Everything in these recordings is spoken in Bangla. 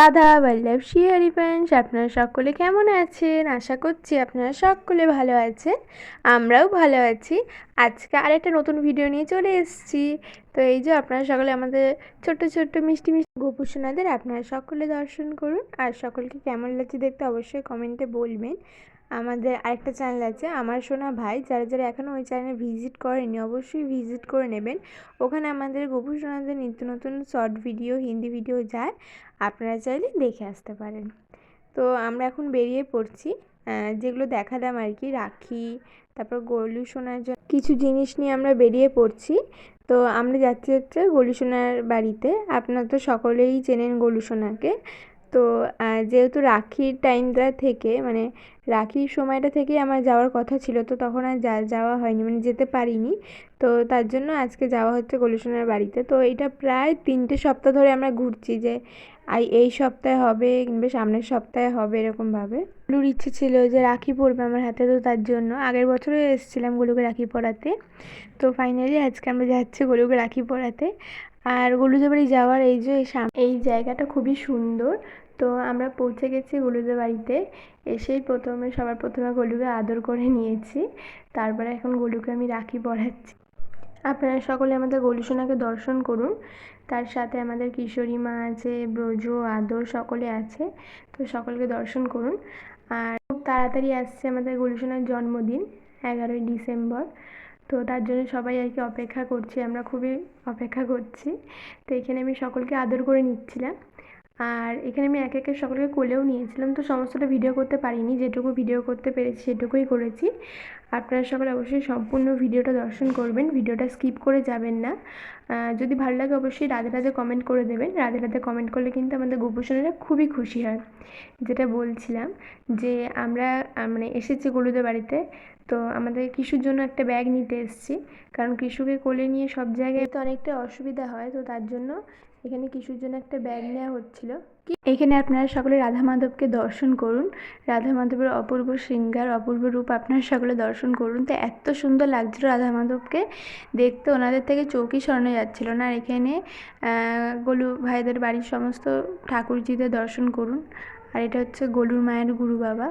রাধা বল্লভ শ্রী হরিবংশ। আপনারা সকলে কেমন আছেন? আশা করছি আপনারা সকলে ভালো আছেন, আমরাও ভালো আছি। আজকে আরেকটা নতুন ভিডিও নিয়ে চলে এসেছি। তো এই যে আপনারা সকলে আমাদের ছোট্ট ছোট্ট মিষ্টি মিষ্টি গোপু সোনাদের আপনারা সকলে দর্শন করুন। আর সকলকে কেমন লাগছে দেখতে অবশ্যই কমেন্টে বলবেন। আমাদের আরেকটা চ্যানেল আছে আমার সোনা ভাই, যারা যারা এখনও ওই চ্যানেলে ভিজিট করেনি অবশ্যই ভিজিট করে নেবেন। ওখানে আমাদের গোপু সোনাদের নিত্য নতুন শর্ট ভিডিও, হিন্দি ভিডিও যায়, আপনারা চাইলে দেখে আসতে পারেন। তো আমরা এখন বেরিয়ে পড়ছি, যেগুলো দেখালাম আর কি, রাখি, তারপর গলু সোনার জন্য কিছু জিনিস নিয়ে আমরা বেরিয়ে পড়ছি। তো আমরা যাচ্ছি হচ্ছে গলু সোনার বাড়িতে। আপনারা তো সকলেই চেনেন গলু সোনাকে। তো যেহেতু রাখির টাইমটা থেকে মানে রাখির সময়টা থেকেই আমার যাওয়ার কথা ছিল, তো তখন আর যাওয়া হয়নি, মানে যেতে পারিনি। তো তার জন্য আজকে যাওয়া হচ্ছে গলু সোনার বাড়িতে। তো এটা প্রায় 3টে সপ্তাহ ধরে আমরা ঘুরছি, যে এই সপ্তাহে হবে কিংবা সামনের সপ্তাহে হবে এরকমভাবে। গুলুর ইচ্ছে ছিল যে রাখি পরবে আমার হাতে, তো তার জন্য আগের বছরও এসেছিলাম গুলুকে রাখি পরাতে। তো ফাইনালি আজকে আমরা যাচ্ছি গুলুকে রাখি পরাতে। আর গুলুদের বাড়ি যাওয়ার এই যে এই জায়গাটা খুবই সুন্দর। তো আমরা পৌঁছে গেছি গুলুদের বাড়িতে। এসেই সবার প্রথমে গুলুকে আদর করে নিয়েছি। তারপরে এখন গুলুকে আমি রাখি পরাচ্ছি। আপনারা সকলে আমাদের গলু সোনাকে দর্শন করুন। তার সাথে আমাদের কিশোরী মা আছে, ব্রজ, আদর সকলে আছে। তো সকলকে দর্শন করুন। আর খুব তাড়াতাড়ি আসছে আমাদের গলু সোনার জন্মদিন, 11ই ডিসেম্বর। তো তার জন্য সবাই আর কি অপেক্ষা করছি, আমরা খুবই অপেক্ষা করছি। তো এখানে আমি সকলকে আদর করে নিচ্ছিলাম। আর এখানে আমি একে একে সকলকে কোলেও নিয়েছিলাম। তো সমস্তটা ভিডিও করতে পারিনি, যেটুকু ভিডিও করতে পেরেছি সেটুকুই করেছি। আপনারা সকলে অবশ্যই সম্পূর্ণ ভিডিওটা দর্শন করবেন, ভিডিওটা স্কিপ করে যাবেন না। যদি ভালো লাগে অবশ্যই রাধে রাধে কমেন্ট করে দেবেন। রাধে রাধে কমেন্ট করলে কিন্তু আমাদের গোপু সোনারা খুবই খুশি হয়। যেটা বলছিলাম যে আমরা মানে এসেছি গলুদের বাড়িতে। তো আমাদের কিশুর জন্য একটা ব্যাগ নিতে এসেছি, কারণ কিশুকে কোলে নিয়ে সব জায়গায় তো অনেকটা অসুবিধা হয়। তো তার জন্য এখানে কিশুর জন্য একটা ব্যাগ নেওয়া হচ্ছিল। এখানে আপনারা সকলে রাধা মাধবকে দর্শন করুন। রাধা মাধবের অপূর্ব শৃঙ্গার, অপূর্ব রূপ আপনারা সকলে দর্শন করুন। তো এত সুন্দর লাগছিল রাধা মাধবকে দেখতে, ওনাদের থেকে চোখই সরানো যাচ্ছিল না। আর এখানে গলু ভাইদের বাড়ির সমস্ত ঠাকুরজিদের দর্শন করুন। আর এটা হচ্ছে গলুর মায়ের গুরু বাবা।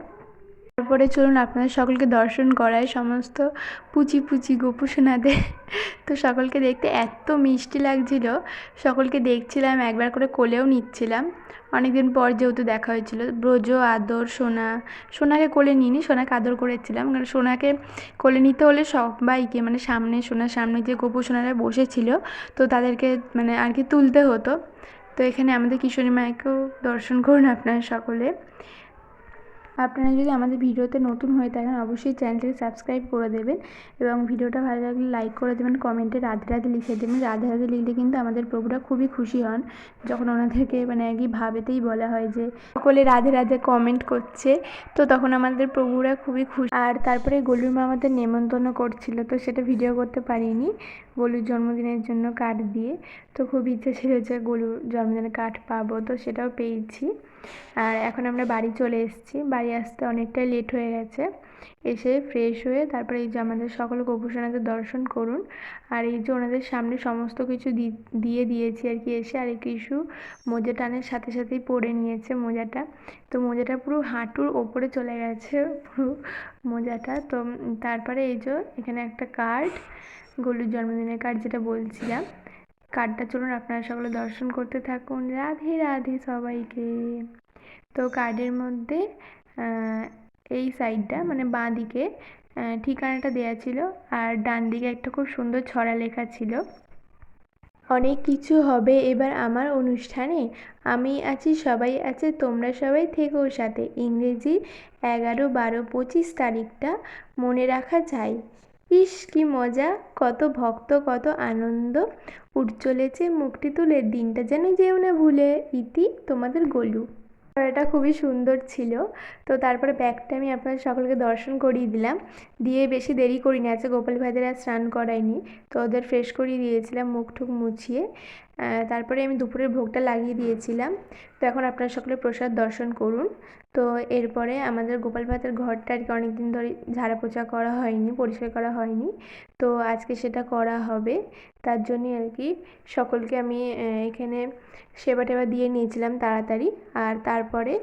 তারপরে চলুন আপনাদের সকলকে দর্শন করায় সমস্ত পুচি পুচি গোপু সোনাদের। তো সকলকে দেখতে এত মিষ্টি লাগছিল, সকলকে দেখছিলাম, একবার করে কোলেও নিচ্ছিলাম। অনেকদিন পর যেহেতু দেখা হয়েছিল। ব্রজ, আদর, সোনাকে কোলে নিইনি, সোনাকে আদর করেছিলাম। কারণ সোনাকে কোলে নিতে হলে সবাইকে মানে সোনার সামনে যে গোপু সোনারা বসেছিল, তো তাদেরকে মানে আর কি তুলতে হতো। তো এখানে আমাদের কিশোরী মায়েকেও দর্শন করুন আপনারা সকলে। আপনারা যদি আমাদের ভিডিওতে নতুন হয়ে থাকেন অবশ্যই চ্যানেলটিকে সাবস্ক্রাইব করে দেবেন, এবং ভিডিওটা ভালো লাগলে লাইক করে দেবেন, কমেন্টে রাধে রাধে লিখে দেবেন। রাধে রাধে লিখলে কিন্তু আমাদের প্রভুরা খুবই খুশি হন, যখন ওনাদেরকে মানে একই ভাবেতেই বলা হয় যে সকলে রাধে রাধে কমেন্ট করছে, তো তখন আমাদের প্রভুরা খুবই খুশি। আর তারপরে গলুর মা আমাদের নেমন্তন্ন করছিল, তো সেটা ভিডিও করতে পারিনি গলুর জন্মদিনের জন্য কার্ড দিয়ে। তো খুব ইচ্ছে ছিল যে গলুর জন্মদিনে কার্ড পাবো, তো সেটাও পেয়েছি। আর এখন আমরা বাড়ি চলে এসেছি, বাড়ি আসতে অনেকটাই লেট হয়ে গেছে। এসে ফ্রেশ হয়ে তারপরে এই যে আমাদের সকল গোপু সোনাদের দর্শন করুন। আর এই যে ওনাদের সামনে সমস্ত কিছু দিয়ে দিয়েছি আর কি এসে। আর এই কিছু মোজা টানের সাথে সাথেই পরে নিয়েছে মোজাটা। তো মোজাটা পুরো হাঁটুর ওপরে চলে গেছে পুরো মোজাটা। তো তারপরে এই যে এখানে একটা কার্ড, গলুর জন্মদিনের কার্ড যেটা বলছিলাম, কার্ডটা চলুন আপনারা সকলে দর্শন করতে থাকুন। রাধে রাধে সবাইকে। তো কার্ডের মধ্যে এই সাইডটা মানে বাঁ দিকে ঠিকানাটা দেওয়া ছিল, আর ডান দিকে একটা খুব সুন্দর ছড়া লেখা ছিল, অনেক কিছু হবে এবার আমার অনুষ্ঠানে, আমি আছি সবাই আছে তোমরা সবাই থেকো সাথে। ইংরেজি 11, 12, 25 তারিখটা মনে রাখা চাই। ইস কি মজা, কত ভক্ত, কত আনন্দ, উঠ চলেছে মুখটি তুলে, দিনটা যেন যেও না ভুলে, ইতি তোমাদের গলু। এটা খুবই সুন্দর ছিল। তো তারপরে ব্যাগটা আমি আপনাদের সকলকে দর্শন করিয়ে দিলাম, দিয়ে বেশি দেরি করিনি। আজকে গোপাল ভাইদের আর স্নান করাইনি, তো ওদের ফ্রেশ করিয়ে দিয়েছিলাম মুখ টুক মুছিয়ে। তারপরে আমি দুপুরের ভোগটা লাগিয়ে দিয়েছিলাম। তো এখন আপনারা সকলে প্রসাদ দর্শন করুন। তো এরপরে আমাদের গোপাল ভাতের ঘরটা আর কি অনেকদিন ধরে ঝাড়া পোছা করা হয়নি, পরিষ্কার করা হয়নি। তো আজকে সেটা করা হবে। তার জন্যই আর কি সকলকে আমি এখানে সেবা টেবা দিয়ে নিয়েছিলাম তাড়াতাড়ি। আর তারপরে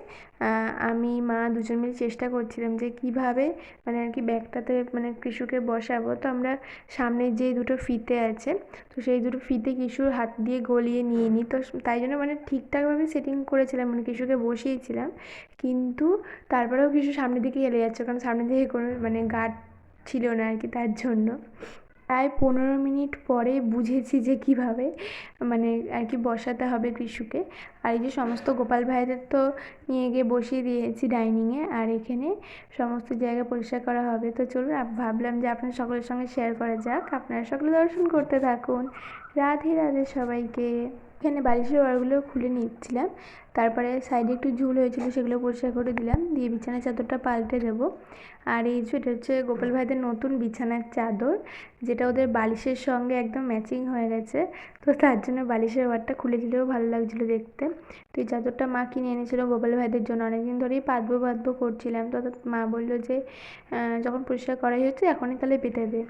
আমি মা দুজন মিলে চেষ্টা করছিলাম যে কীভাবে মানে আর কি ব্যাগটাতে মানে কিশুকে বসাবো। তো আমরা সামনে যে দুটো ফিতে আছে, তো সেই দুটো ফিতে কিশুর হাত দিয়ে গলিয়ে নিয়ে নিই। তো তাই জন্য মানে ঠিকঠাকভাবে সেটিং করেছিলাম, মানে কিশুকে বসিয়েছিলাম, কিন্তু তারপরেও কিশু সামনের দিকে হেলে যাচ্ছে, কারণ সামনের দিকে কোনো মানে গার্ড ছিল না আর কি, তার জন্য। প্রায় 15 মিনিট পরে বুঝেছি যে কীভাবে মানে আর কি বসাতে হবে কিশুকে। আর এই যে সমস্ত গোপাল ভাইদের তো নিয়ে গিয়ে বসিয়ে দিয়েছি ডাইনিংয়ে, আর এখানে সমস্ত জায়গা পরিষ্কার করা হবে। তো চলুন ভাবলাম যে আপনার সকলের সঙ্গে শেয়ার করা যাক, আপনারা সকলে দর্শন করতে থাকুন। রাধে রাধে সবাইকে। এখানে বালিশের ওয়ারগুলো খুলে নিচ্ছিলাম, তারপরে সাইডে একটু ঝুল হয়েছিল সেগুলো পরিষ্কার করে দিলাম, দিয়ে বিছানার চাদরটা পাল্টে দেবো। আর এই যে এটা হচ্ছে গোপাল ভাইদের নতুন বিছানার চাদর, যেটা ওদের বালিশের সঙ্গে একদম ম্যাচিং হয়ে গেছে। তো তার জন্য বালিশের ওয়ারটা খুলে দিলেও ভালো লাগছিলো দেখতে। তো এই চাদরটা মা কিনে এনেছিলো গোপাল ভাইদের জন্য, অনেকদিন ধরেই পাতবো পাতবো করছিলাম। তো মা বললো যে যখন পরিষ্কার করাই হচ্ছে এখনই তাহলে পেতে দে।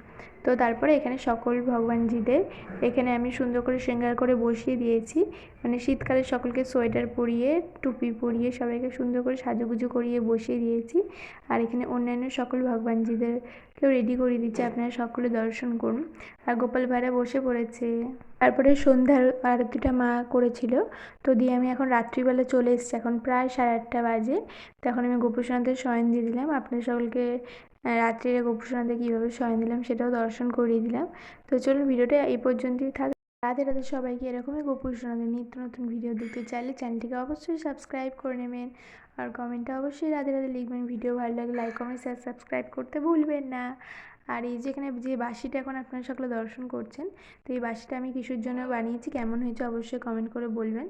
তো তারপরে এখানে সকল ভগবানজিদের এখানে আমি সুন্দর করে শৃঙ্গার করে বসিয়ে দিয়েছি, মানে শীতকালে সকলকে সোয়েটার পরিয়ে টুপি পরিয়ে সবাইকে সুন্দর করে সাজুগুজু করিয়ে বসিয়ে দিয়েছি। আর এখানে অন্যান্য সকল ভগবানজিদেরকেও রেডি করিয়ে দিচ্ছি, আপনারা সকলে দর্শন করুন। আর গোপাল ভাইরা বসে পড়েছে। তারপরে সন্ধ্যার আরতিটা মা করেছিল, তো দিয়ে আমি এখন রাত্রিবেলা চলে এসেছি, এখন প্রায় 8:30 বাজে। তো এখন আমি গোপুসোনাদের শয়ন দিয়ে দিলাম, আপনাদের সকলকে রাত্রিরে গোপুসোনাদের কীভাবে শয়ন দিলাম সেটাও দর্শন করিয়ে দিলাম। তো চলুন ভিডিওটা এই পর্যন্তই থাক। রাধে রাধে সবাইকে। এরকমই গোপুসোনাদের নিত্য নতুন ভিডিও দেখতে চাইলে চ্যানেলটিকে অবশ্যই সাবস্ক্রাইব করে নেবেন, আর কমেন্টে অবশ্যই রাধে রাধে লিখবেন। ভিডিও ভালো লাগলে লাইক কমেন্ট শেয়ার সাবস্ক্রাইব করতে ভুলবেন না। আর এই যেখানে যে বাঁশিটা এখন আপনারা সকলে দর্শন করছেন, তো এই বাঁশিটা আমি কিশোর জন্য বানিয়েছি, কেমন হয়েছে অবশ্যই কমেন্ট করে বলবেন।